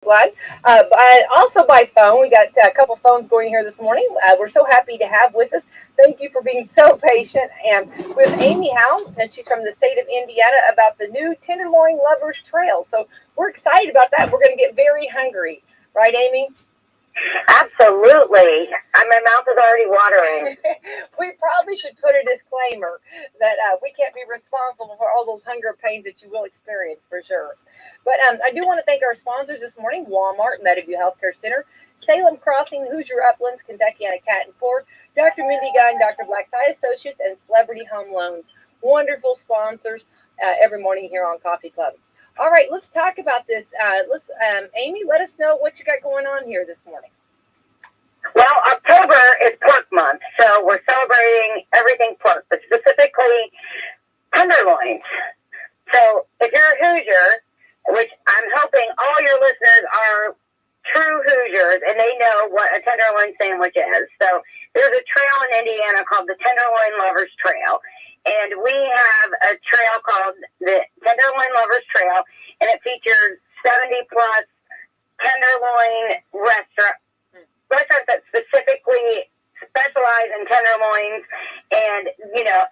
Glad. But also by phone, we got a couple phones going here this morning. We're so happy to have with us. Thank you for being so patient. And with Amy Howe, and she's from the state of Indiana, about the new Tenderloin Lovers Trail. So we're excited about that. We're going to get very hungry, right, Amy? Absolutely. My mouth is already watering. We probably should put a disclaimer that we can't be responsible for all those hunger pains that you will experience for sure. But I do want to thank our sponsors this morning: Walmart, Meadowview Healthcare Center, Salem Crossing, Hoosier Uplands, Kentucky Cat and Ford, Dr. Mindy Gunn, Dr. Blackside Associates, and Celebrity Home Loans. Wonderful sponsors every morning here on Coffee Club. All right, let's talk about this. Amy, let us know what you got going on here this morning. Well, October is pork month, so we're celebrating everything pork, but specifically tenderloins. So if you're a Hoosier, which I'm hoping all your listeners are true Hoosiers and they know what a tenderloin sandwich is. So there's a trail in Indiana called the Tenderloin Lovers Trail, and we have a trail called the Tenderloin Lovers Trail, and it features 70 plus tenderloin restaurants that specifically specialize in tenderloins. And,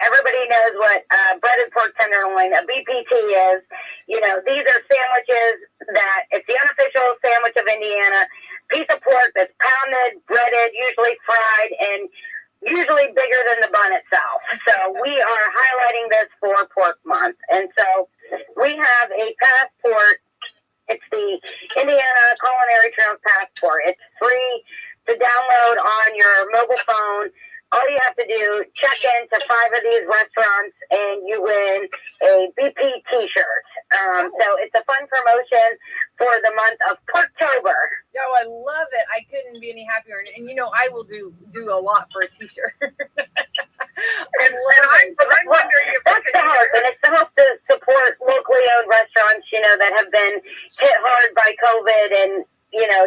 everybody knows what breaded pork tenderloin, a BPT is. These are sandwiches that it's the unofficial sandwich of Indiana. Piece of pork that's pounded, breaded, usually fried, and usually bigger than the bun itself. So we are highlighting this for Pork Month. And so we have a passport. It's the Indiana Culinary Trails Passport. It's free to download on your mobile phone. All you have to do, check into 5 of these restaurants, and you win a BP T-shirt. So it's a fun promotion for the month of Porktober. Oh, I love it. I couldn't be any happier. And I will do a lot for a T-shirt. I'm wondering if that's the hope, and it's the hope to support locally owned restaurants, that have been hit hard by COVID, and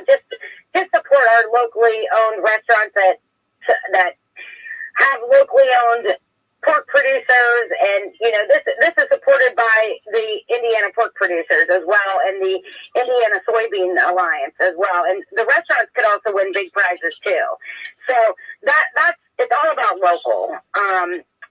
just support our locally owned restaurants that have locally owned pork producers, and this is supported by the Indiana Pork Producers as well, and the Indiana Soybean Alliance as well, and the restaurants could also win big prizes too. So that's it's all about local.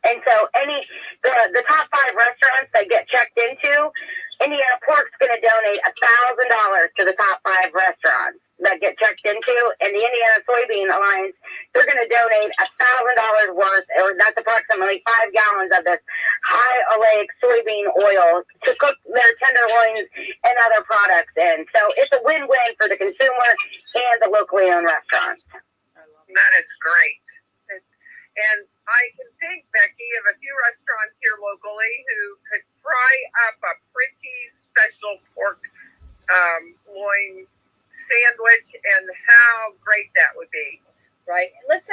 And so the top 5 restaurants that get checked into, Indiana Pork's going to donate $1,000 to the top 5 restaurants that get checked into, and the Indiana Soybean Alliance, they're going to donate $1,000 worth, or that's approximately 5 gallons of this high oleic soybean oil to cook their tenderloins and other products in. So it's a win-win for the consumer and the locally owned restaurants. That is great. And I can think, Becky, of a few restaurants here locally who could fry up a pretty special pork loin sandwich, and how great that would be. Right. Let's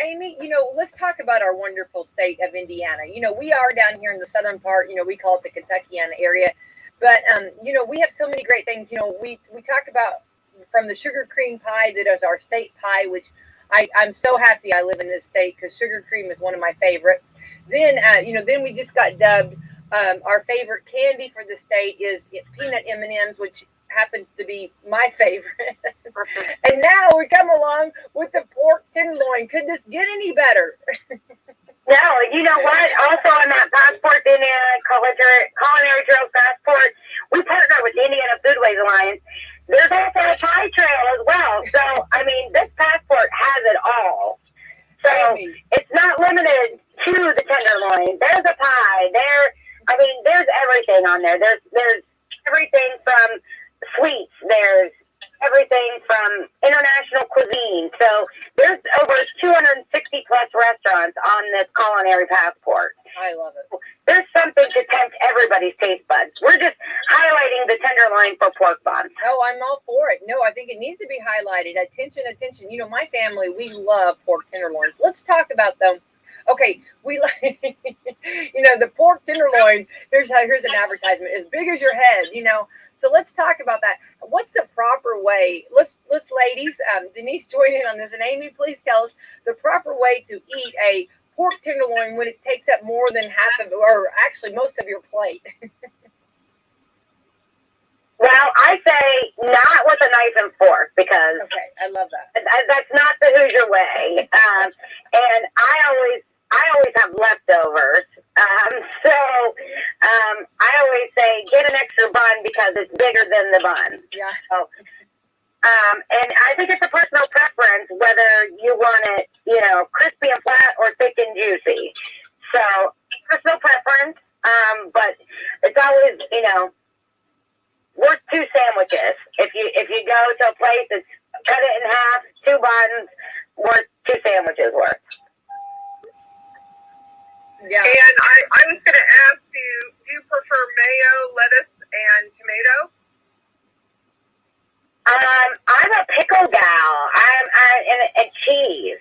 Amy, let's talk about our wonderful state of Indiana. We are down here in the southern part, we call it the Kentuckiana area. But we have so many great things. We talk about from the sugar cream pie that is our state pie, which I'm so happy I live in this state because sugar cream is one of my favorite. Then then we just got dubbed our favorite candy for the state is peanut M&Ms, which happens to be my favorite. And now we come along with the pork tenderloin. Could this get any better? No, you know what? Also on that passport, the Indiana Culinary Trails Passport, we partner with the Indiana Foodways Alliance. There's also a pie trail as well. So, this passport has it all. So it's not limited to the tenderloin. There's a pie. There's everything on there. There's everything from sweets. There's everything from international cuisine. So there's over 260 plus restaurants on this culinary passport. I love it. There's something to tempt everybody's taste buds. We're just highlighting the tenderloin for Pork Month. Oh, I'm all for it. No, I think it needs to be highlighted. Attention. My family, we love pork tenderloins. Let's talk about them. Okay, we like, the pork tenderloin. Here's an advertisement as big as your head. So let's talk about that. What's the proper way? Let's ladies, Denise, join in on this, and Amy, please tell us the proper way to eat a pork tenderloin when it takes up more than half of, or actually most of your plate. Well, I say not with a knife and fork because Okay, I love that. that's not the Hoosier way. And I always have leftovers. I always say get an extra bun because it's bigger than the bun. Yeah. So, and I think it's a personal preference whether you want it, crispy and flat or thick and juicy. So personal preference, but it's always, worth two sandwiches. If you go to a place that's cut it in half, two buns, worth two sandwiches worth. Yeah. And I was going to ask you, do you prefer mayo, lettuce, and tomato? I'm a pickle gal. And cheese.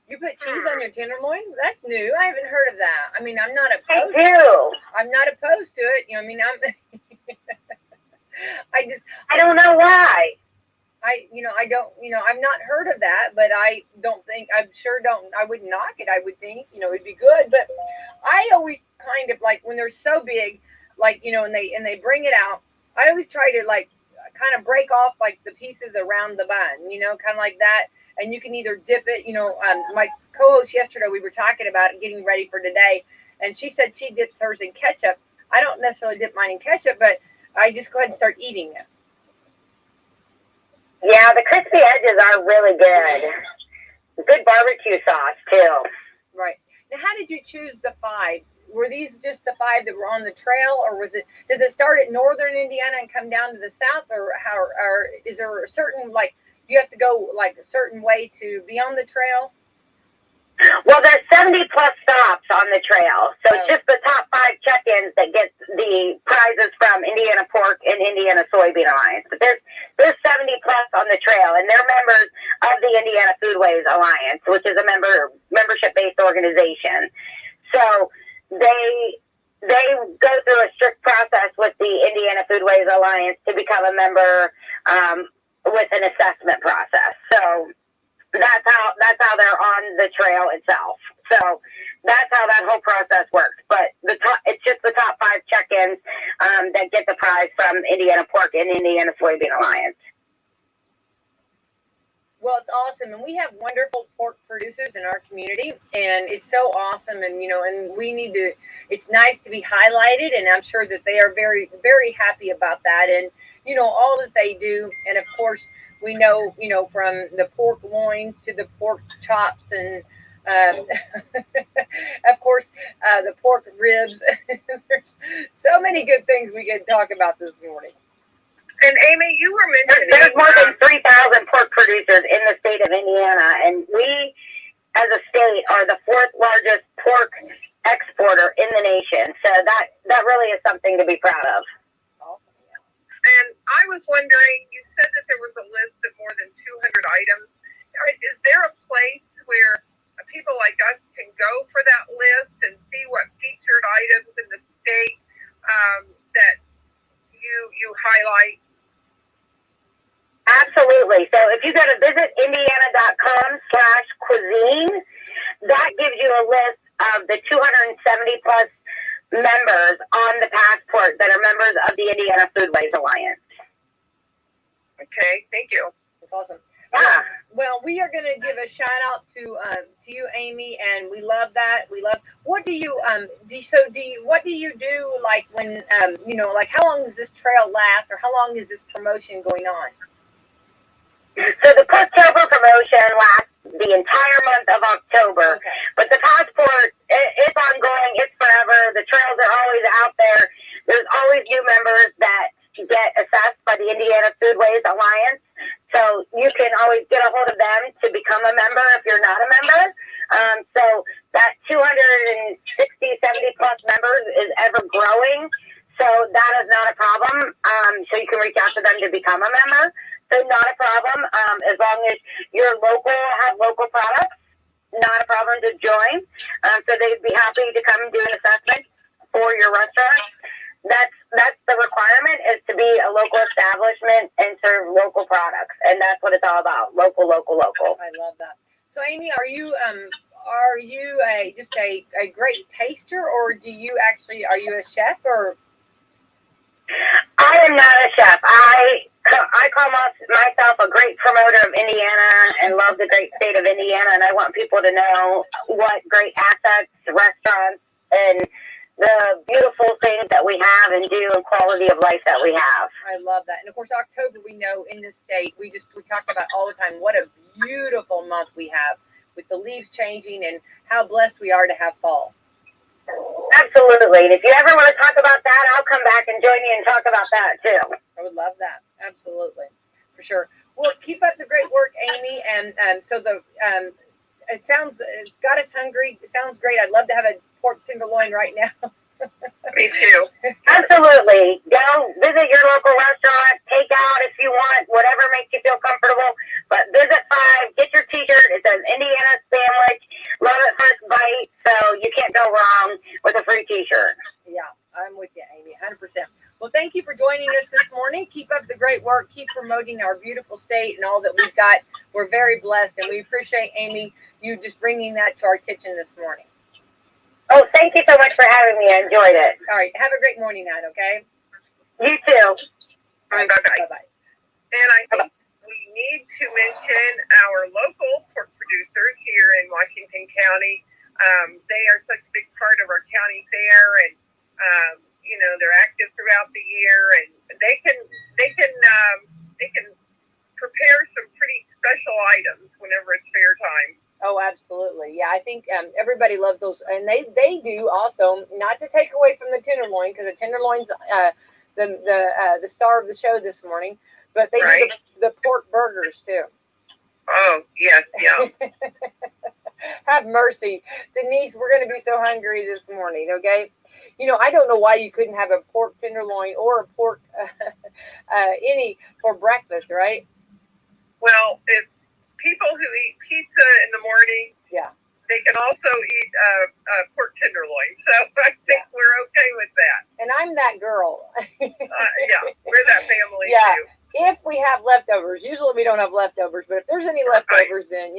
You put cheese on your tenderloin? That's new. I haven't heard of that. I mean, I'm not opposed. I do. I'm not opposed to it. I don't know why. I don't, I've not heard of that, but I wouldn't knock it. I would think, it'd be good. But I always kind of like when they're so big, like, and they bring it out, I always try to like kind of break off like the pieces around the bun, kind of like that. And you can either dip it, my co-host yesterday, we were talking about it, getting ready for today. And she said she dips hers in ketchup. I don't necessarily dip mine in ketchup, but I just go ahead and start eating it. Yeah, the crispy edges are really good. Good barbecue sauce, too. Right. Now, how did you choose the 5? Were these just the 5 that were on the trail, or does it start at northern Indiana and come down to the south, or is there a certain, like, do you have to go, like, a certain way to be on the trail? Well, there's 70 plus stops on the trail. So it's just the top 5 check-ins that get the prizes from Indiana Pork and Indiana Soybean Alliance. But there's 70 plus on the trail, and they're members of the Indiana Foodways Alliance, which is a membership-based organization. So they go through a strict process with the Indiana Foodways Alliance to become a member with an assessment process. So that's how they're on the trail itself. So that's how that whole process works. But it's just the top 5 check-ins that get the prize from Indiana Pork and Indiana Soybean Alliance. Well, it's awesome, and we have wonderful pork producers in our community, and it's so awesome. And and we need to. It's nice to be highlighted, and I'm sure that they are very, very happy about that, and all that they do. And of course, we know from the pork loins to the pork chops, and of course the pork ribs. There's so many good things we can talk about this morning. And Amy, you were mentioning there's more than 3,000 pork producers in the state of Indiana, and we, as a state, are the 4th largest pork exporter in the nation. So that really is something to be proud of. Awesome. Yeah. And I was wondering, you said that there was a list of more than 200 items. Is there a place where people like us can go for that list and see what featured items in the state that you highlight? Absolutely. So if you go to visitindiana.com/cuisine, that gives you a list of the 270 plus members on the passport that are members of the Indiana Foodways Alliance. Okay, thank you. That's awesome. Yeah. Well, we are going to give a shout out to you, Amy, and we love that. We love. What do you what do you do like when like how long does this trail last, or how long is this promotion going on? So the Porktober promotion lasts the entire month of October, okay. But the passport, it's ongoing, it's forever. The trails are always out there. There's always new members that get assessed by the Indiana Foodways Alliance. So you can always get a hold of them to become a member if you're not a member. So that 260, 70 plus members is ever growing. So that is not a problem. So you can reach out to them to become a member. So not a problem. As long as you're local, have local products, not a problem to join. So they'd be happy to come and do an assessment for your restaurant. That's the requirement, is to be a local establishment and serve local products, and that's what it's all about. Local, local, local. I love that. So Amy, are you just a great taster, or are you a chef, or? I am not a chef. I call myself a great promoter of Indiana and love the great state of Indiana, and I want people to know what great assets, restaurants, and the beautiful things that we have and do and quality of life that we have. I love that. And of course, October, we know in this state, we talk about all the time what a beautiful month we have with the leaves changing and how blessed we are to have fall. Absolutely. And if you ever want to talk about that, I'll come back and join you and talk about that too. I would love that. Absolutely. For sure. Well, keep up the great work, Amy. And so it's got us hungry. It sounds great. I'd love to have a pork tenderloin right now. Me too. Absolutely. Go visit your local restaurant. Take out if you want, whatever makes you feel comfortable. But visit 5. Get your T-shirt. It says Indiana Sandwich. Love at first bite. So you can't go wrong with a free T-shirt. Yeah, I'm with you, Amy, 100%. Well, thank you for joining us this morning. Keep up the great work. Keep promoting our beautiful state and all that we've got. We're very blessed, and we appreciate, Amy, you just bringing that to our kitchen this morning. Oh, thank you so much for having me. I enjoyed it. All right. Have a great morning, Nat, okay? You too. Bye-bye. Bye-bye. And I think we need to mention our local pork producers here in Washington County. They are such a big part of our county fair, and they're active throughout the year, and they can prepare some pretty special items whenever it's fair time. Oh, absolutely. Yeah, I think everybody loves those. And they do also, not to take away from the tenderloin, because the tenderloin's the star of the show this morning, but they do the pork burgers too. Oh, yes, yeah. Have mercy. Denise, we're going to be so hungry this morning, okay? I don't know why you couldn't have a pork tenderloin or a pork any for breakfast, right? Well, if people who eat pizza in the morning, they can also eat pork tenderloin. So I think we're okay with that. And I'm that girl. Yeah, we're that family too. If we have leftovers, usually we don't have leftovers, but if there's any leftovers, then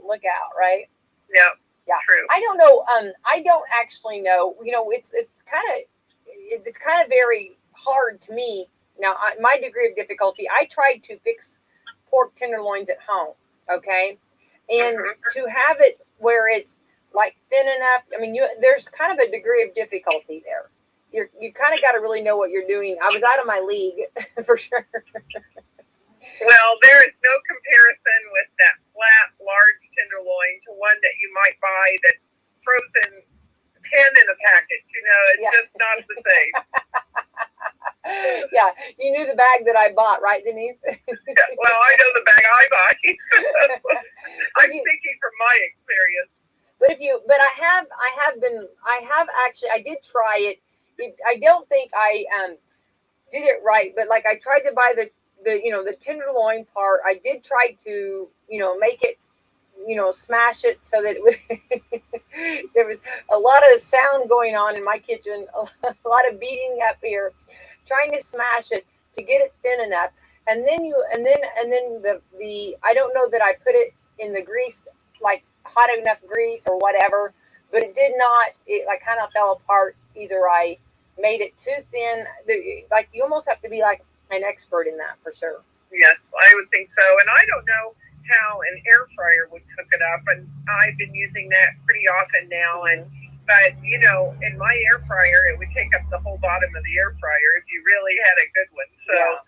look out, right? Yeah. Yeah. True. I don't know. I don't actually know. It's kind of very hard to me. Now, my degree of difficulty, I tried to fix pork tenderloins at home. Okay. And to have it where it's like thin enough. I mean, there's kind of a degree of difficulty there. You kind of got to really know what you're doing. I was out of my league for sure. Well, there is no comparison with that flat, large tenderloin to one that you might buy that's frozen 10 in a package. It's just not the same. Yeah, you knew the bag that I bought, right, Denise? Well, I know the bag I buy. I'm speaking from my experience. But I did try it. I don't think I did it right, but like I tried to buy the tenderloin part. I did try to, make it, smash it so that it would, there was a lot of sound going on in my kitchen, a lot of beating up here, trying to smash it to get it thin enough. And then the I don't know that I put it in the grease, like hot enough grease or whatever, but it did not, it like kind of fell apart. Either I made it too thin, like you almost have to be like an expert in that for sure. Yes, I would think so. And I don't know how an air fryer would cook it up, and I've been using that pretty often now. But in my air fryer, it would take up the whole bottom of the air fryer if you really had a good one. So,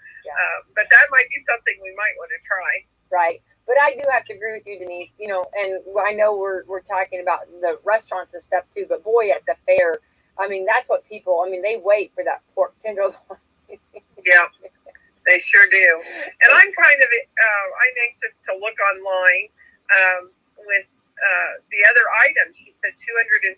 but that might be something we might want to try. Right. But I do have to agree with you, Denise. And I know we're talking about the restaurants and stuff too. But boy, at the fair, I mean, that's what people. I mean, they wait for that pork tenderloin. Yeah. They sure do. And I'm kind of, I'm anxious to look online with the other items. She said 270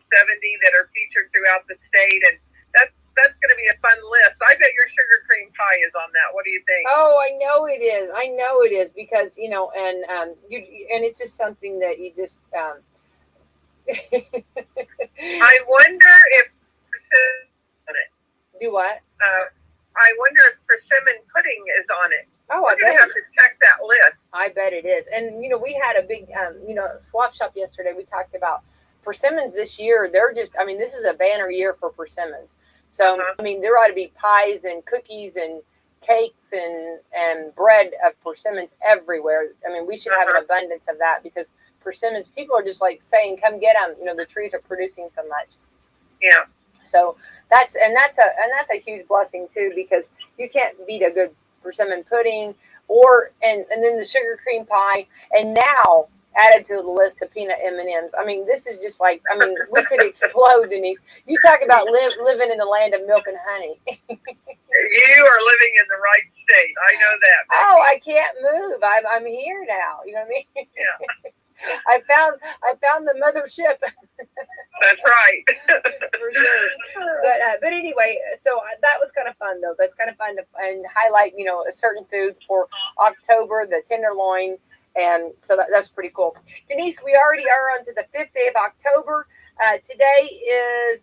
that are featured throughout the state. And that's going to be a fun list. I bet your sugar cream pie is on that. What do you think? Oh, I know it is. I know it is because, and it's just something that you just, I wonder if on it. Do what? I wonder if persimmon pudding is on it. Oh, we're going to have to check that list. I bet it is. And, we had a big, swap shop yesterday. We talked about persimmons this year. They're just, I mean, this is a banner year for persimmons. So, I mean, there ought to be pies and cookies and cakes and bread of persimmons everywhere. I mean, we should have an abundance of that because persimmons, people are just like saying, come get them. You know, the trees are producing so much. Yeah. So that's a huge blessing too, because you can't beat a good persimmon pudding or and then the sugar cream pie, and now added to the list the peanut M&Ms. I mean, this is just like, I mean, we could explode, Denise. You talk about living in the land of milk and honey. You are living in the right state. I know that. Becky. Oh, I can't move. I'm here now. You know what I mean? Yeah. I found the mothership. That's right. For sure. But anyway, so that was kind of fun though. That's kind of fun to and highlight, you know, a certain food for October, the tenderloin, and so that's pretty cool. Denise, we already are on to the 5th day of October. Today is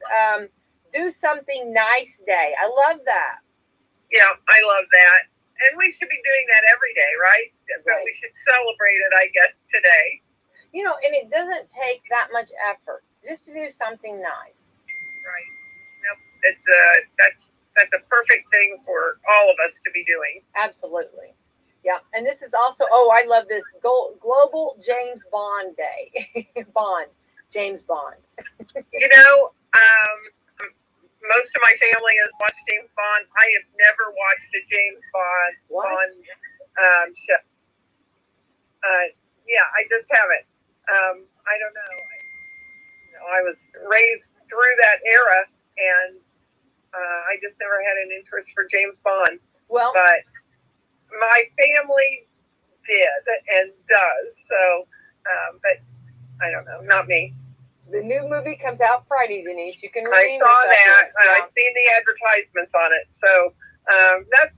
Do Something Nice Day. I love that. Yeah, I love that. And we should be doing that every day, right? But we should celebrate it, I guess, today. You know, and it doesn't take that much effort just to do something nice. Right. Yep. That's a perfect thing for all of us to be doing. Absolutely. Yeah. And this is also, oh, I love this, Global James Bond Day. James Bond. You know, most of my family has watched James Bond. I have never watched a James Bond show. Yeah, I just haven't. I don't know. I was raised through that era, and I just never had an interest for James Bond. Well, but my family did and does. So, but I don't know, not me. The new movie comes out Friday, Denise. You can I saw that. I've seen the advertisements on it. So that's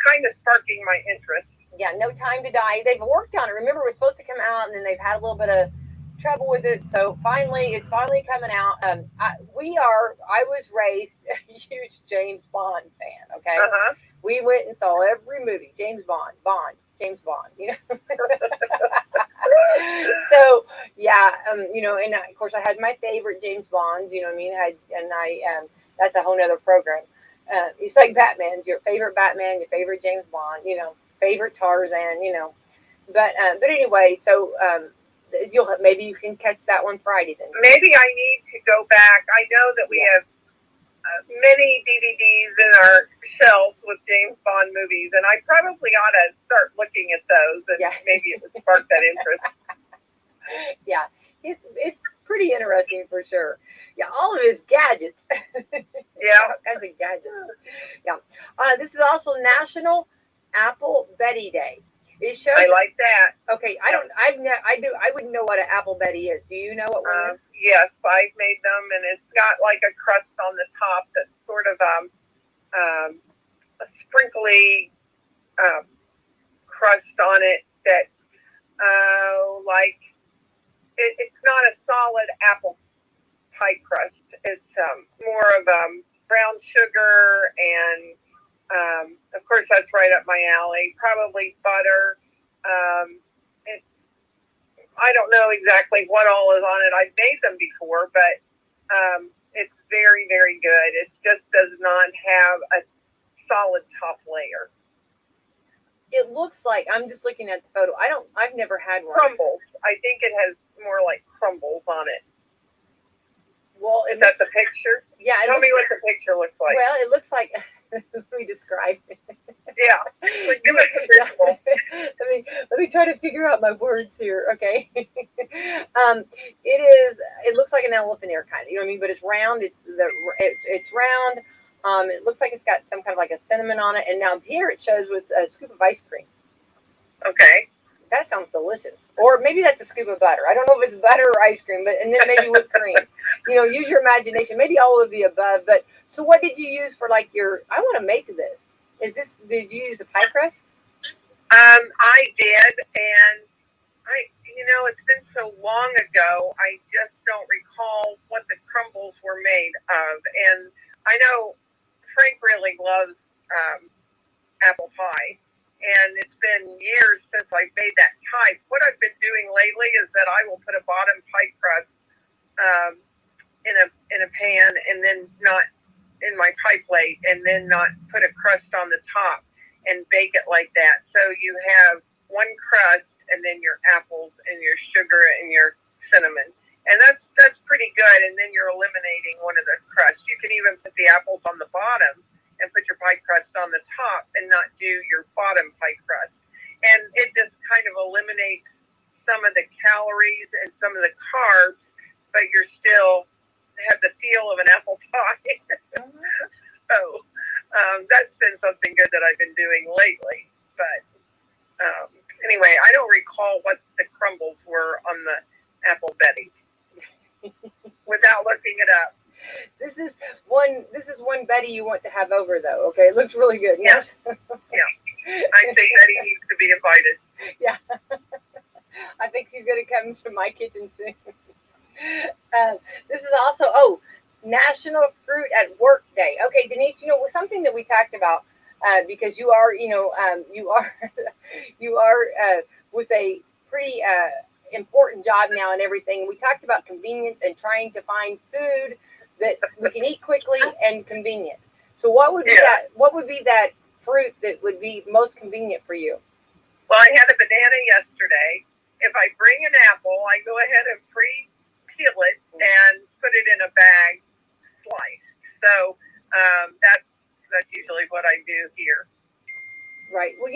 kind of sparking my interest. Yeah, No Time to Die. They've worked on it. Remember, it was supposed to come out, and then they've had a little bit of trouble with it. So it's finally coming out. I was raised a huge James Bond fan. Okay, we went and saw every movie. James Bond, James Bond. You know. So yeah, you know, and of course I had my favorite James Bonds. You know what I mean? That's a whole nother program. It's like Batman's your favorite Batman, your favorite James Bond. You know, favorite Tarzan. You know, but anyway, so. Maybe you can catch that one Friday then. Maybe I need to go back. I know that we have many DVDs in our shelves with James Bond movies, and I probably ought to start looking at those, and maybe it would spark that interest. Yeah, it's pretty interesting for sure. Yeah, all of his gadgets. Yeah, all kinds of gadgets. Yeah, this is also National Apple Betty Day. It shows. I like that. Okay, I wouldn't know what an Apple Betty is. Do you know what one is? Yes, I've made them, and it's got like a crust on the top that's sort of a sprinkly crust on it that like it's not a solid apple pie crust. It's more of brown sugar and. Of course, that's right up my alley. Probably butter. I don't know exactly what all is on it. I've made them before, but it's very, very good. It just does not have a solid top layer. It looks like, I'm just looking at the photo. I've never had one. Crumbles. I think it has more like crumbles on it. Well, is that the picture? Yeah. Tell me what the picture looks like. Well, it looks like. Let me describe it. Yeah. Give us a visual. Let me try to figure out my words here. Okay. It looks like an elephant ear kind of. You know what I mean? But it's round. It's round. It looks like it's got some kind of like a cinnamon on it. And now here it shows with a scoop of ice cream. Okay. That sounds delicious. Or maybe that's a scoop of butter. I don't know if it's butter or ice cream, and then maybe whipped cream. You know, use your imagination. Maybe all of the above. But so what did you use for like I want to make this. Did you use a pie crust? I did. And it's been so long ago, I just don't recall what the crumbles were made of. And I know Frank really loves apple pie. And it's been years since I've made that type. What I've been doing lately is that I will put a bottom pie crust in a pan and then not in my pie plate and then not put a crust on the top and bake it like that. So you have one crust and then your apples and your sugar and your cinnamon. And that's pretty good. And then you're eliminating one of the crusts. You can even put the apples on the bottom and put your pie crust on the top and not do your bottom pie crust. And it just kind of eliminates some of the calories and some of the carbs, but you're still have the feel of an apple pie. So that's been something good that I've been doing lately. But anyway, I don't recall what the crumbles were on the apple Betty without looking it up. This is one Betty you want to have over, though. Okay, it looks really good. Yes. Yeah. I think Betty needs to be invited. Yeah. I think she's going to come to my kitchen soon. This is also National Fruit at Work Day. Okay, Denise, something that we talked about because you are with a pretty important job now and everything. We talked about convenience and trying to find food that we can eat quickly and convenient. So what would be that fruit that would be most convenient for you? Well, I had a banana yesterday. If I bring an apple, I go ahead and pre-peel it and put it in a bag sliced. So that's usually what I do here. Right. Well,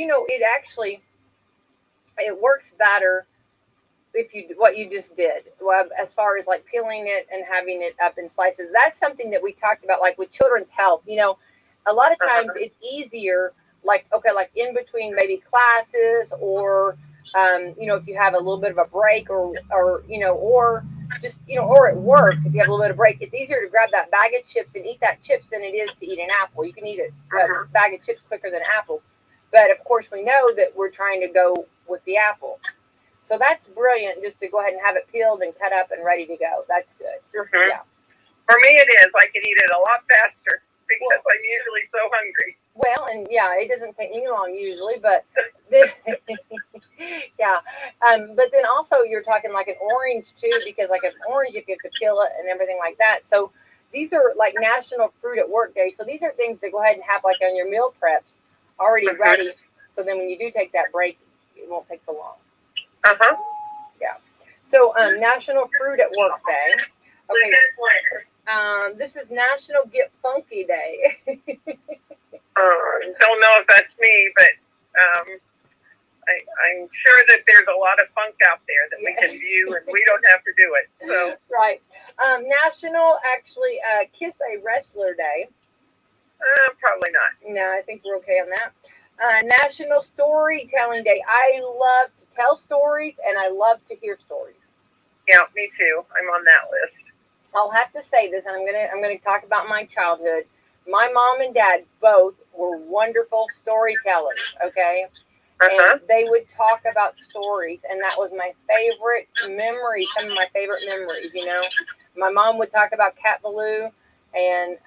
it works better if what you just did, well, as far as like peeling it and having it up in slices. That's something that we talked about, like with children's health. A lot of times it's easier, like in between maybe classes, or if you have a little bit of a break, or just or at work, if you have a little bit of break, it's easier to grab that bag of chips and eat that chips than it is to eat an apple. You can eat a bag of chips quicker than an apple, but of course we know that we're trying to go with the apple. So that's brilliant, just to go ahead and have it peeled and cut up and ready to go. That's good. Mm-hmm. Yeah. For me, it is. I can eat it a lot faster because I'm usually so hungry. Well, and yeah, it doesn't take me long usually, but yeah. But then also you're talking like an orange too, because like an orange, if you have to peel it and everything like that. So these are like National Fruit at Work Day. So these are things to go ahead and have like on your meal preps already ready. So then when you do take that break, it won't take so long. Yeah. So National Fruit at Work Day. Okay. This is National Get Funky Day. Don't know if that's me, but I'm sure that there's a lot of funk out there that we can view, and we don't have to do it. So right. National Kiss a Wrestler Day. Probably not. No, I think we're okay on that. National Storytelling Day. I love to tell stories and I love to hear stories. Yeah, me too. I'm on that list. I'll have to say this, and I'm gonna talk about my childhood. My mom and dad both were wonderful storytellers. Okay, and they would talk about stories, and that was my favorite memory. Some of my favorite memories. My mom would talk about Cat Ballou and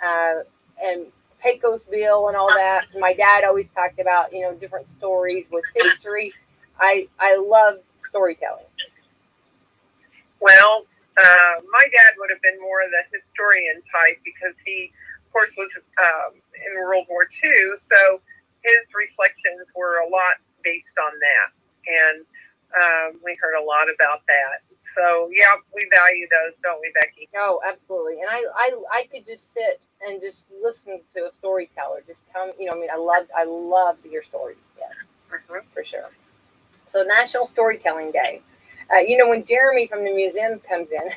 Pecos Bill and all that. My dad always talked about different stories with history. I love storytelling. Well, my dad would have been more of the historian type because he, of course, was in World War II. So his reflections were a lot based on that. And we heard a lot about that. So, yeah, we value those, don't we, Becky? Oh, absolutely. And I could just sit and just listen to a storyteller. Just tell me, I love to hear stories. Yes, for sure. So National Storytelling Day. When Jeremy from the museum comes in.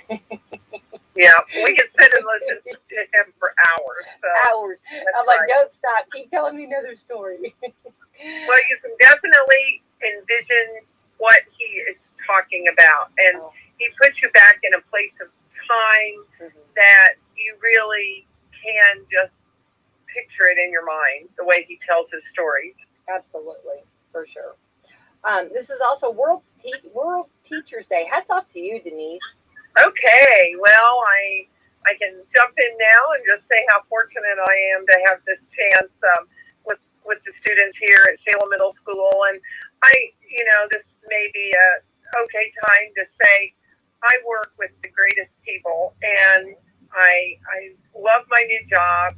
Yeah, we can sit and listen to him for hours. So hours. I'm like, don't stop. Keep telling me another story. Well, you can definitely envision what he is talking about. And he puts you back in a place of time that you really can just picture it in your mind, the way he tells his stories. Absolutely, for sure. This is also World Teachers Day. Hats off to you, Denise. Okay, well, I can jump in now and just say how fortunate I am to have this chance with the students here at Wslm Middle School. And this may be a okay time to say I work with the greatest people, and I love my new job.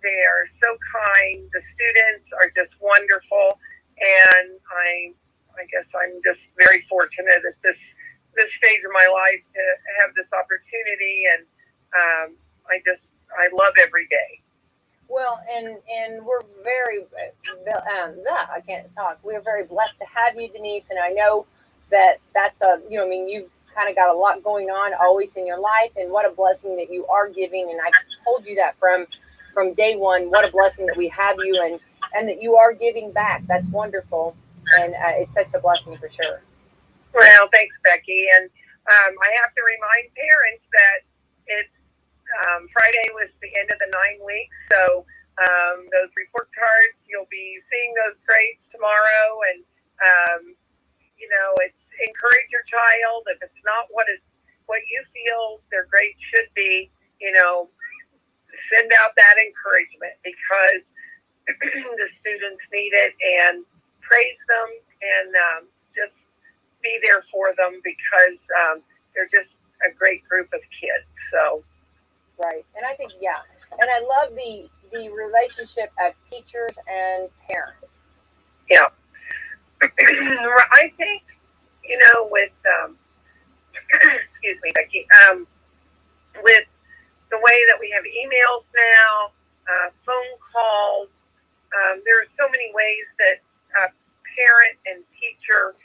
They are so kind. The students are just wonderful, and I guess I'm just very fortunate at this stage of my life to have this opportunity, and I love every day. Well, and we're very, I can't talk. We're very blessed to have you, Denise, and I know that that's a, I mean, you've kind of got a lot going on always in your life, and what a blessing that you are giving. And I told you that from day one. What a blessing that we have you, and that you are giving back. That's wonderful, and it's such a blessing for sure. Well, thanks, Becky. And I have to remind parents that it's Friday was the end of the 9 weeks, so those report cards, you'll be seeing those grades tomorrow, and it's encourage your child. If it's not what you feel their grade should be, send out that encouragement, because the students need it, and praise them, and just be there for them, because they're just a great group of kids. So. Right. And I think, yeah. And I love the relationship of teachers and parents. Yeah. I think, with, excuse me, Becky, with the way that we have emails now, phone calls, there are so many ways that parent and teacher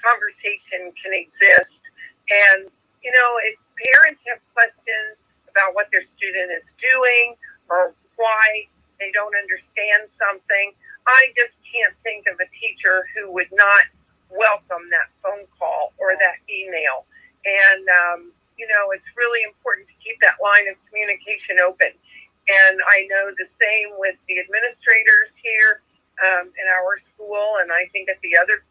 conversation can exist. And, if parents have questions about what their student is doing or why they don't understand something, I just can't think of a teacher who would not welcome that phone call or that email. And, it's really important to keep that line of communication open. And I know the same with the administrators here in our school, and I think at the other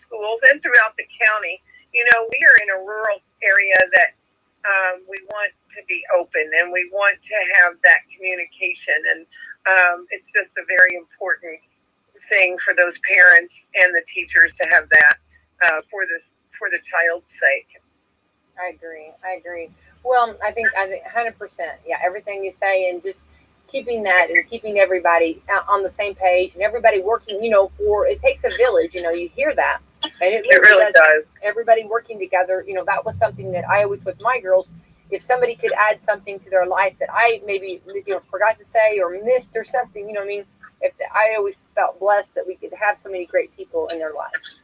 schools and throughout the county. We are in a rural area that we want to be open, and we want to have that communication, and it's just a very important thing for those parents and the teachers to have that for the child's sake. I agree. Well, I think 100%. Yeah, everything you say, and just keeping that and keeping everybody on the same page, and everybody working. For it takes a village. You hear that, and it really does. Everybody working together. That was something that I always, with my girls, if somebody could add something to their life that I maybe forgot to say or missed or something, I always felt blessed that we could have so many great people in their lives.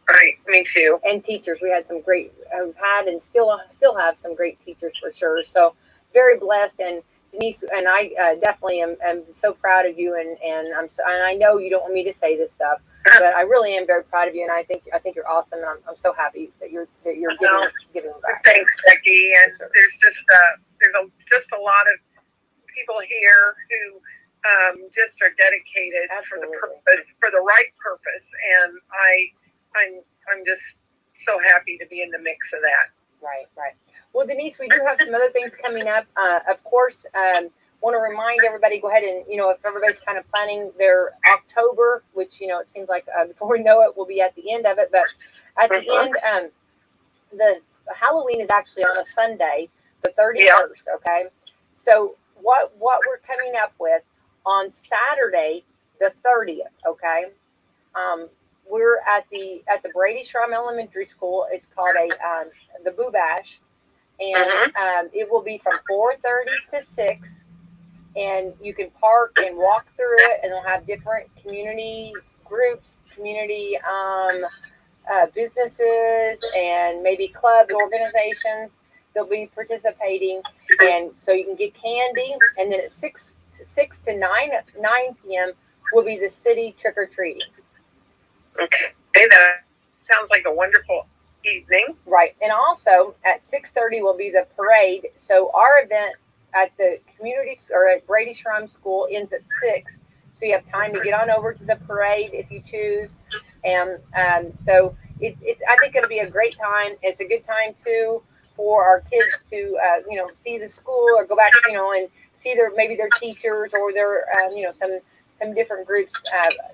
Right, me too. And teachers, we had some great, we've had and still have some great teachers for sure. So very blessed. And Denise and I definitely am so proud of you, and and I know you don't want me to say this stuff, but I really am very proud of you, and I think you're awesome, and I'm so happy that you're giving back. Thanks, Becky. And there's just a lot of people here who just are dedicated for the right purpose, and I'm just so happy to be in the mix of that. Right. Well, Denise, we do have some other things coming up. Of course, want to remind everybody, go ahead and, if everybody's kind of planning their October, which, it seems like before we know it, we'll be at the end of it. But at the end, the Halloween is actually on a Sunday, the 31st, yeah. Okay? So what we're coming up with on Saturday, the 30th, okay? We're at the Brady Shrum Elementary School. It's called the Boo Bash. And it will be from 4:30 to 6, and you can park and walk through it, and they'll have different community groups, community businesses, and maybe clubs, organizations. They'll be participating, and so you can get candy, and then at 6 to 9 p.m. will be the city trick or treating. Okay, that sounds like a wonderful evening. Right. And also at 6:30 will be the parade. So our event at the community or at Brady Shrum School ends at 6. So you have time to get on over to the parade if you choose. And so I think it'll be a great time. It's a good time too for our kids to see the school or go back and see maybe their teachers or their some different groups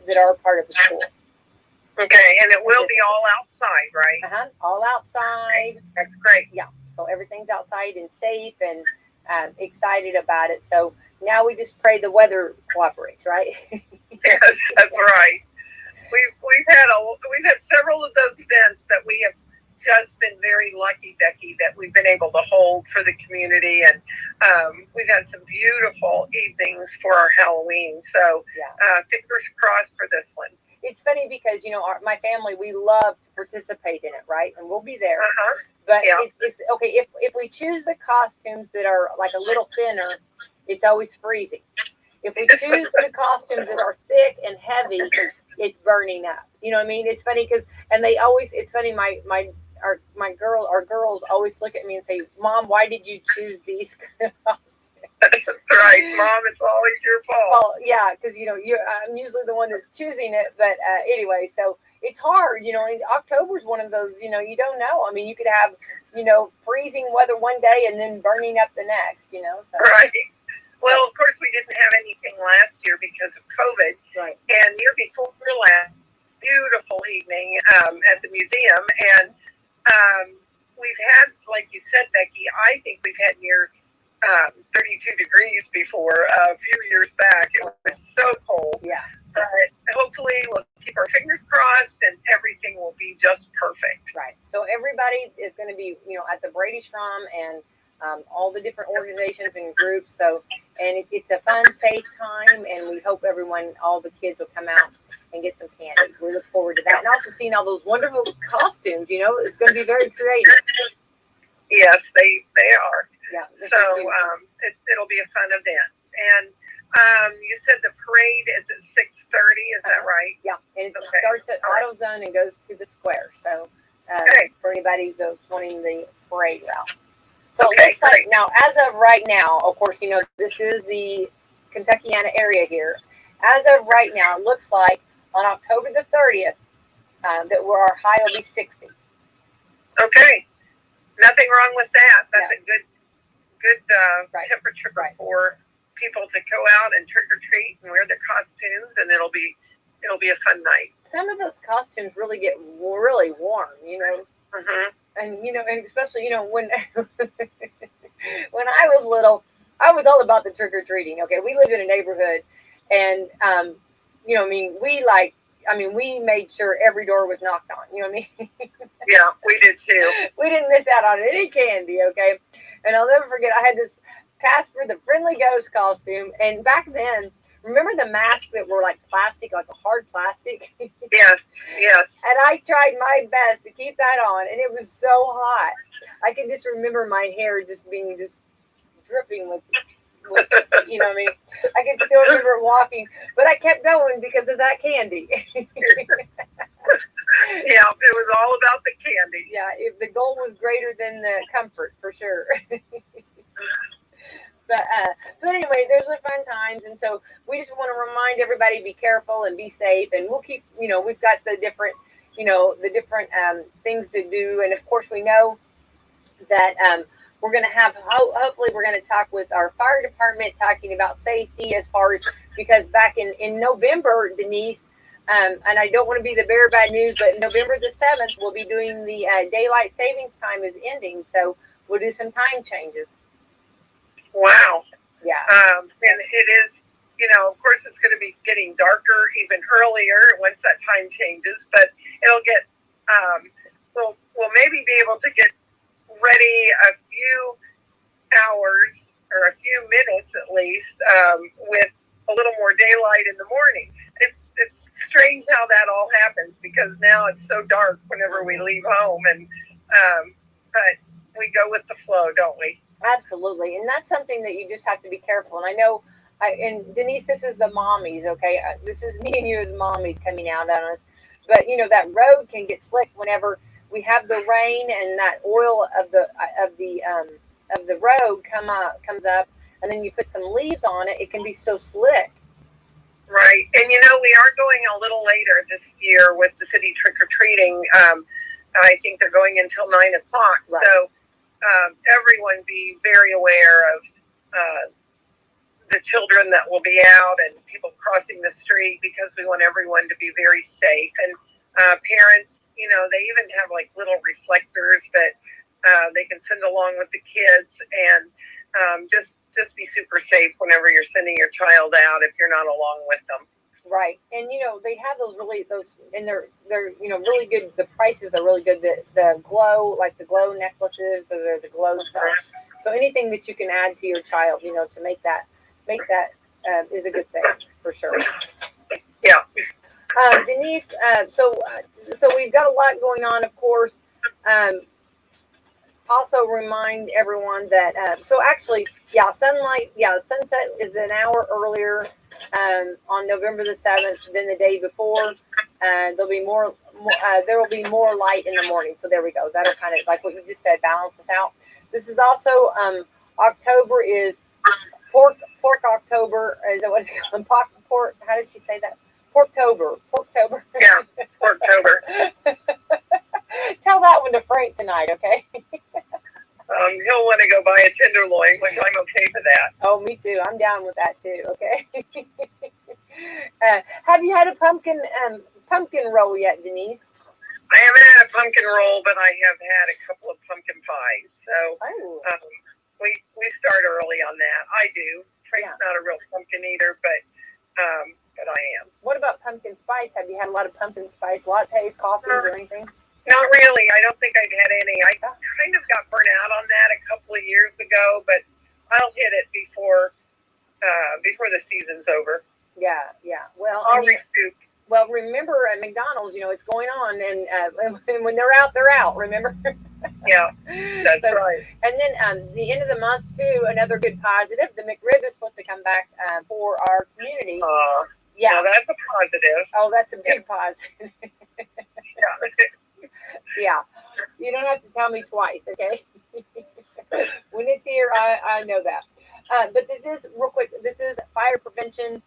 that are part of the school. Okay, and it will be all outside, right? All outside. That's great. Yeah. So everything's outside and safe, and excited about it. So now we just pray the weather cooperates, right? Yes, that's right. We've had several of those events that we have just been very lucky, Becky, that we've been able to hold for the community, and we've had some beautiful evenings for our Halloween. So fingers crossed for this one. It's funny because my family, we love to participate in it, right? And we'll be there. But it's okay if we choose the costumes that are like a little thinner, it's always freezing. If we choose the costumes that are thick and heavy, it's burning up. You know what I mean? It's funny because, and they always, it's funny. Our girls always look at me and say, "Mom, why did you choose these costumes?" That's right, Mom. It's always your fault. Well, yeah, because I'm usually the one that's choosing it. But anyway, so it's hard. October's one of those. You don't know. I mean, you could have freezing weather one day and then burning up the next. So. Right. Well, of course, we didn't have anything last year because of COVID. Right. And year before last, beautiful evening at the museum. And we've had, like you said, Becky, I think we've had near 32 degrees before a few years back. It was so cold. Yeah. But hopefully we'll keep our fingers crossed and everything will be just perfect. Right. So everybody is going to be, at the Brady Shrum and all the different organizations and groups. So, and it's a fun, safe time, and we hope all the kids will come out and get some candy. We look forward to that, and also seeing all those wonderful costumes. It's going to be very creative. Yes, they are. Yeah. So it'll be a fun event. And you said the parade is at 6:30. Is that right? Yeah, and it starts at AutoZone and goes to the square. So for anybody who's wanting the parade route. So it looks like now, as of right now, of course, this is the Kentuckiana area here. As of right now, it looks like on October the 30th that our high will be 60. Okay. Nothing wrong with that. That's a good temperature for people to go out and trick or treat and wear their costumes, and it'll be a fun night. Some of those costumes really get really warm, Mm-hmm. And and especially when when I was little, I was all about the trick or treating. Okay, we lived in a neighborhood, and we made sure every door was knocked on. You know what I mean? Yeah, we did too. We didn't miss out on any candy. Okay, and I'll never forget. I had this Casper the Friendly Ghost costume, and back then, remember the masks that were like plastic, like a hard plastic? Yes. And I tried my best to keep that on, and it was so hot. I can just remember my hair just being dripping with you know what I mean? I can still remember walking, but I kept going because of that candy. Yeah, it was all about the candy. Yeah, the goal was greater than the comfort, for sure. But anyway, those are fun times, and so we just want to remind everybody, be careful and be safe, and we'll keep, we've got the different, things to do, and of course we know that we're going to have, hopefully we're going to talk with our fire department, talking about safety as far as, because back in November, Denise, and I don't want to be the bearer of bad news, but November the 7th, we'll be doing the daylight savings time is ending, so we'll do some time changes. Wow. Yeah. And it is, of course it's going to be getting darker even earlier once that time changes, but it'll get, we'll maybe be able to get ready a few hours or a few minutes at least with a little more daylight in the morning. It's strange how that all happens because now it's so dark whenever we leave home, and but we go with the flow, don't we? Absolutely. And that's something that you just have to be careful. And I know, and Denise, this is the mommies, okay? This is me and you as mommies coming out on us. But, that road can get slick whenever we have the rain and that oil of the road comes up, and then you put some leaves on it. It can be so slick. Right. And, we are going a little later this year with the city trick-or-treating. I think they're going until 9 o'clock. Right. So everyone be very aware of the children that will be out and people crossing the street, because we want everyone to be very safe. And parents, they even have like little reflectors that They can send along with the kids, and just be super safe whenever you're sending your child out if you're not along with them. Right. And they have those and they're really good. The prices are really good. The glow, like the glow necklaces, or the glow stuff. So anything that you can add to your child, to make that is a good thing for sure. Yeah. Denise, so we've got a lot going on, of course. Also remind everyone that sunset is an hour earlier on November the 7th than the day before. There'll be there will be more light in the morning. So there we go. That'll kind of, like what you just said, balance us out. This is also October is pork October. Is that what it's called? Pork. How did she say that? Porktober. Yeah, Porktober. Tell that one to Frank tonight, okay? He'll want to go buy a tenderloin, which I'm okay for that. Oh, me too. I'm down with that too. Okay. Have you had a pumpkin roll yet, Denise? I haven't had a pumpkin roll, but I have had a couple of pumpkin pies. So we start early on that. I do. Frank's not a real pumpkin eater, but I am. What about pumpkin spice? Have you had a lot of pumpkin spice lattes, coffees, or anything? Not really. I don't think I've had any. I kind of got burnt out on that a couple of years ago, but I'll hit it before the season's over. Yeah. Well, I'll recoup. Well, remember at McDonald's, it's going on, and when they're out, they're out. Remember? Yeah, that's right. And then the end of the month too. Another good positive. The McRib is supposed to come back for our community. Yeah, that's a positive. Oh, that's a big positive. Yeah. You don't have to tell me twice, okay? When it's here, I know that. But this is, real quick, this is Fire Prevention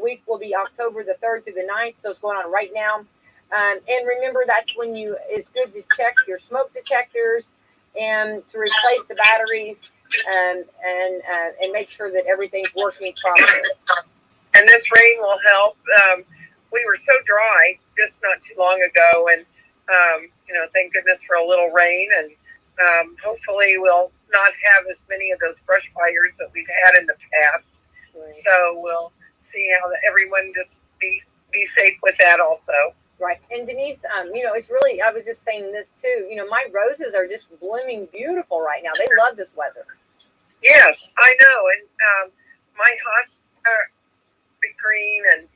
Week will be October the 3rd through the 9th, so it's going on right now. And remember, that's when it's good to check your smoke detectors and to replace the batteries and make sure that everything's working properly. And this rain will help. We were so dry just not too long ago, and thank goodness for a little rain, and hopefully we'll not have as many of those brush fires that we've had in the past. Right. So we'll see how everyone just be safe with that also. Right. And Denise, it's really, I was just saying this too, my roses are just blooming beautiful right now. They love this weather. Yes, I know. And my house green, and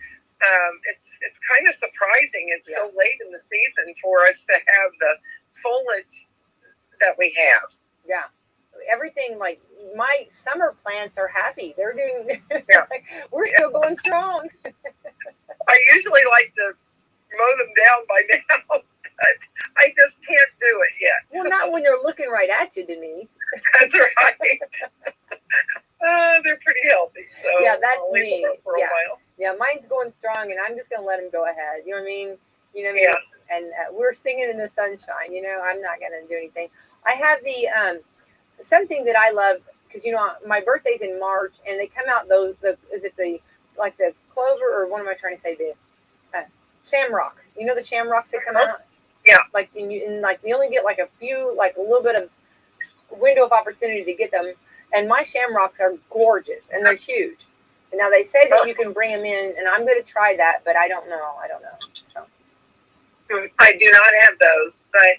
it's kind of surprising. It's so late in the season for us to have the foliage that we have. Yeah. Everything, like my summer plants are happy. They're doing, we're still going strong. I usually like to mow them down by now, but I just can't do it yet. Well, not when they're looking right at you, Denise. That's right. They're pretty healthy. So yeah, that's me. For a while. Yeah, mine's going strong, and I'm just going to let them go ahead. You know what I mean? Yeah. And we're singing in the sunshine. I'm not going to do anything. I have the something that I love, because my birthday's in March, and they come out those. Is it the clover, or what am I trying to say? The shamrocks. The shamrocks that come out. Yeah. You only get a few, a little bit of window of opportunity to get them. And my shamrocks are gorgeous, and they're huge. And now they say that you can bring them in, and I'm going to try that, but I don't know. So. I do not have those, but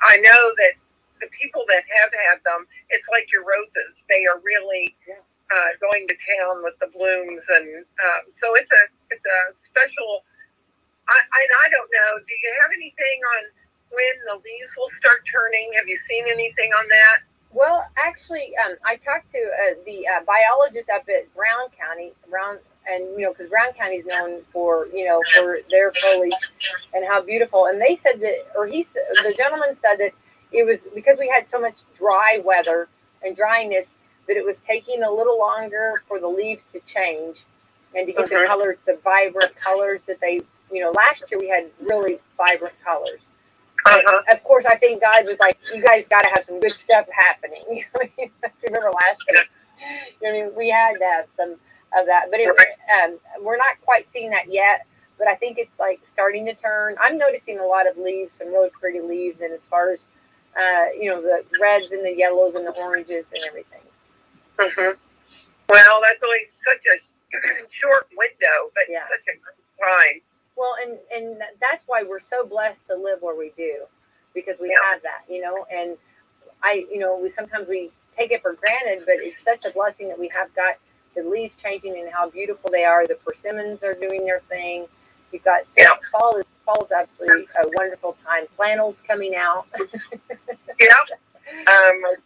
I know that the people that have had them, it's like your roses. They are really going to town with the blooms, and so it's a special. I don't know. Do you have anything on when the leaves will start turning? Have you seen anything on that? Well, actually, I talked to the biologist up at Brown County, and because Brown County is known for for their foliage and how beautiful. And they said that, the gentleman said that it was because we had so much dry weather and dryness that it was taking a little longer for the leaves to change and to get the colors, the vibrant colors that they. Last year we had really vibrant colors. Of course, I think God was like, you guys got to have some good stuff happening. Remember last year? We had to have some of that. But we're not quite seeing that yet. but I think it's like starting to turn. I'm noticing a lot of leaves, some really pretty leaves, and as far as the reds and the yellows and the oranges and everything. Mm-hmm. Well, that's only such a short window, but such a good time. Well, and that's why we're so blessed to live where we do, because we have that, and we sometimes we take it for granted, but it's such a blessing that we have got the leaves changing and how beautiful they are. The persimmons are doing their thing. You've got fall is absolutely a wonderful time. Flannels coming out. My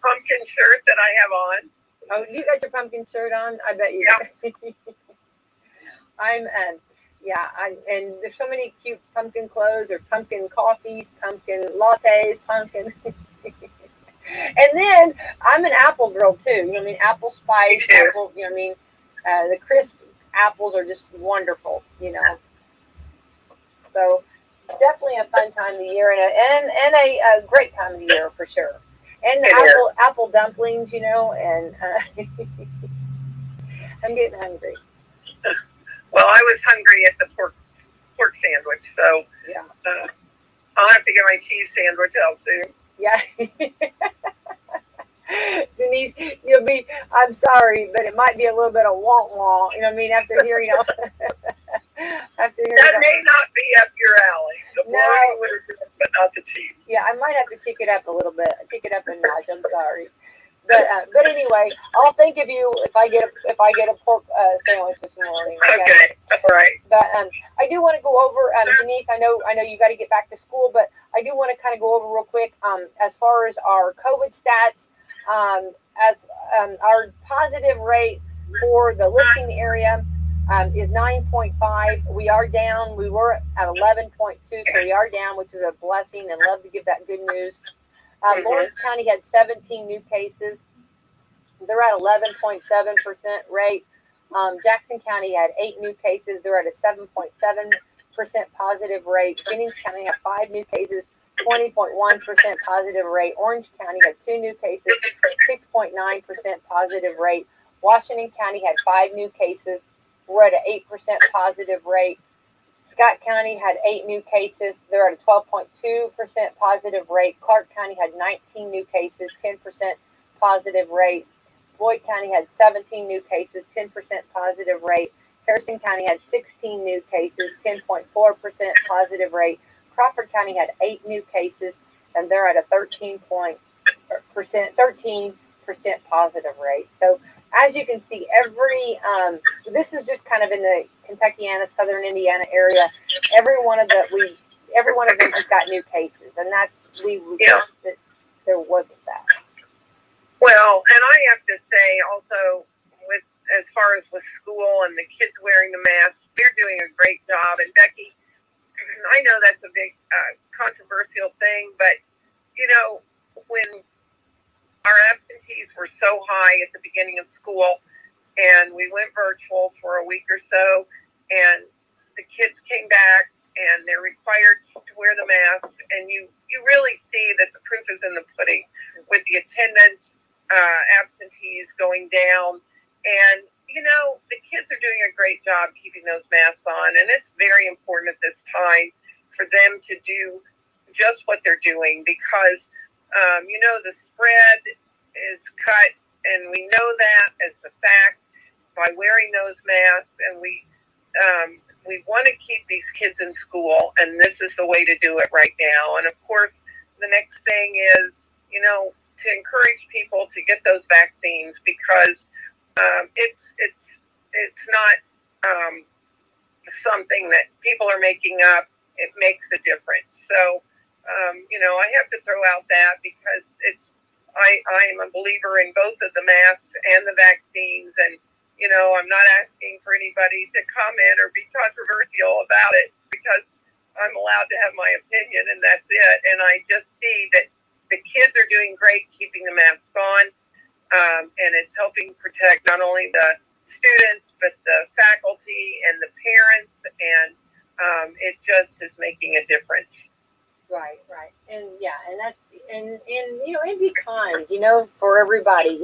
pumpkin shirt that I have on. Oh, you got your pumpkin shirt on? I bet you. Yeah. And there's so many cute pumpkin clothes or pumpkin coffees, pumpkin lattes, pumpkin. And then I'm an apple girl too. Apple spice, apple. The crisp apples are just wonderful. So definitely a fun time of the year and a great time of the year for sure. And the apple dumplings, and I'm getting hungry. Well, I was hungry at the pork sandwich, so I'll have to get my cheese sandwich out soon. Yeah. Denise, I'm sorry, but it might be a little bit of wah-wah, after hearing all. That may not be up your alley. The morning was good, but not the cheese. Yeah, I might have to kick it up a little bit. Kick it up a notch. I'm sorry. But anyway, I'll think of you if I get a pork sandwich this morning. Okay, all right. But I do want to go over Denise. I know you got to get back to school, but I do want to kind of go over real quick as far as our COVID stats. Our positive rate for the listing area is 9.5. We are down. We were at 11.2, so we are down, which is a blessing, and love to give that good news. Lawrence County had 17 new cases. They're at 11.7% rate. Jackson County had 8 new cases. They're at a 7.7% positive rate. Jennings County had 5 new cases, 20.1% positive rate. Orange County had 2 new cases, 6.9% positive rate. Washington County had 5 new cases. We're at an 8% positive rate. Scott County had 8 new cases. They're at a 12.2% positive rate. Clark County had 19 new cases, 10% positive rate. Floyd County had 17 new cases, 10% positive rate. Harrison County had 16 new cases, 10.4% positive rate. Crawford County had 8 new cases, and they're at a 13% positive rate. So as you can see, this is just kind of in the Kentuckiana, Southern Indiana area. Every one of them has got new cases, and we wish that there wasn't that. Well, and I have to say also, as far as with school and the kids wearing the masks, they're doing a great job. And Becky, I know that's a big controversial thing, but when our absentees were so high at the beginning of school, and we went virtual for a week or so, and the kids came back and they're required to wear the masks, and you really see that the proof is in the pudding with the attendance absentees going down. And the kids are doing a great job keeping those masks on, and it's very important at this time for them to do just what they're doing, because the spread is cut, and we know that as a fact by wearing those masks, and we want to keep these kids in school, and this is the way to do it right now. And of course, the next thing is, to encourage people to get those vaccines, because it's not something that people are making up. It makes a difference. So, I have to throw out that, because I am a believer in both of the masks and the vaccines, and I'm not asking for anybody to comment or be controversial about it, because I'm allowed to have my opinion, and that's it. And I just see that the kids are doing great keeping the masks on, and it's helping protect not only the students, but the faculty and the parents, and it just is making a difference. Right. And that's, and be kind, for everybody,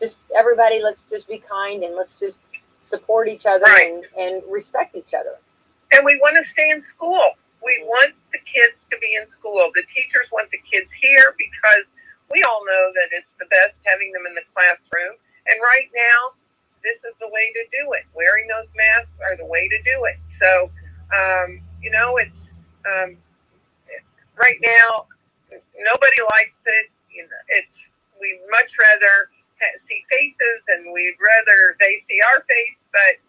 just everybody, let's just be kind, and let's just support each other and respect each other. And we want to stay in school. We want the kids to be in school. The teachers want the kids here because we all know that it's the best having them in the classroom. And right now, this is the way to do it. Wearing those masks are the way to do it. So, it's right now, nobody likes it. We'd much rather see faces, and we'd rather they see our face. But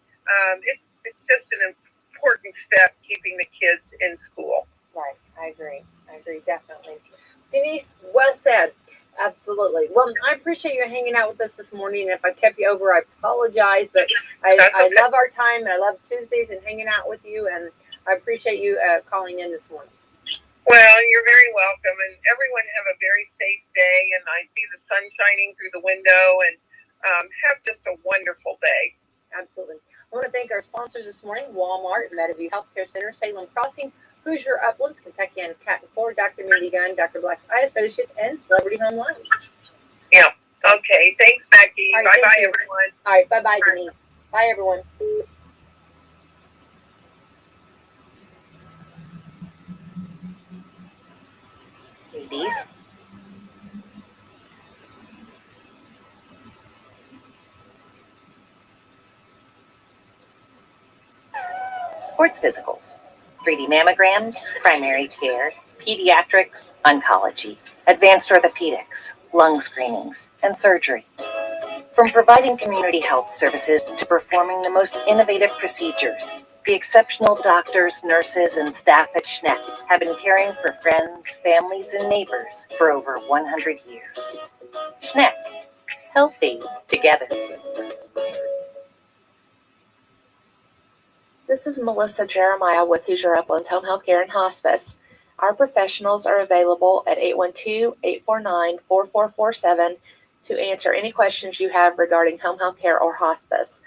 it's just an important step keeping the kids in school. Right. I agree, definitely. Denise, well said. Absolutely. Well, I appreciate you hanging out with us this morning. If I kept you over, I apologize, but I love our time, and I love Tuesdays and hanging out with you, and I appreciate you calling in this morning. Well, you're very welcome, and everyone have a very safe day, and I see the sun shining through the window, and have just a wonderful day. Absolutely. I want to thank our sponsors this morning, Walmart, Meadowview Healthcare Center, Salem Crossing, Hoosier Uplands, Kentucky and Cat & Core, Dr. Mindy Gunn, Dr. Black's Eye Associates, and Celebrity Home Loans. Yeah. Okay. Thanks, Becky. Right, bye-bye, everyone. All right. Bye-bye, Denise. Bye, everyone. Ladies. Sports physicals, 3D mammograms, primary care, pediatrics, oncology, advanced orthopedics, lung screenings, and surgery. From providing community health services to performing the most innovative procedures, the exceptional doctors, nurses, and staff at Schneck have been caring for friends, families, and neighbors for over 100 years. Schneck, healthy together. This is Melissa Jeremiah with Hoosier Uplands Home Health Care and Hospice. Our professionals are available at 812-849-4447 to answer any questions you have regarding home health care or hospice.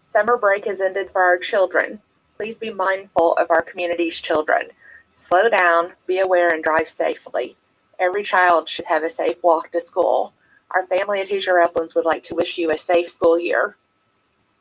Summer break has ended for our children. Please be mindful of our community's children. Slow down, be aware, and drive safely. Every child should have a safe walk to school. Our family at Hoosier Uplands would like to wish you a safe school year.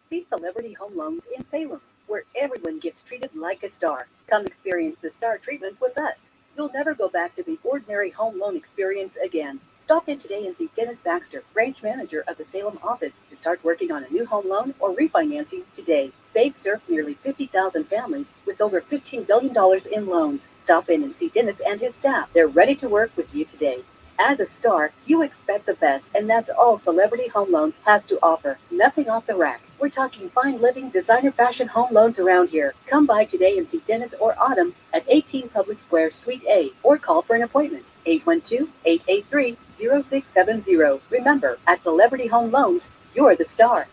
See Celebrity Home Loans in Salem, where everyone gets treated like a star. Come experience the star treatment with us. You'll never go back to the ordinary home loan experience again. Stop in today and see Dennis Baxter, branch manager of the Salem office, to start working on a new home loan or refinancing today. They've served nearly 50,000 families with over $15 billion in loans. Stop in and see Dennis and his staff. They're ready to work with you today. As a star, you expect the best, and that's all Celebrity Home Loans has to offer. Nothing off the rack. We're talking fine living, designer fashion home loans around here. Come by today and see Dennis or Autumn at 18 Public Square, Suite A, or call for an appointment. 812-883-0670. Remember, at Celebrity Home Loans, you're the star.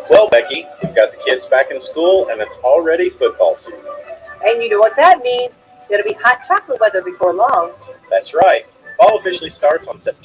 Well, Becky, we've got the kids back in school, and it's already football season. And you know what that means? It'll be hot chocolate weather before long. That's right. Fall officially starts on September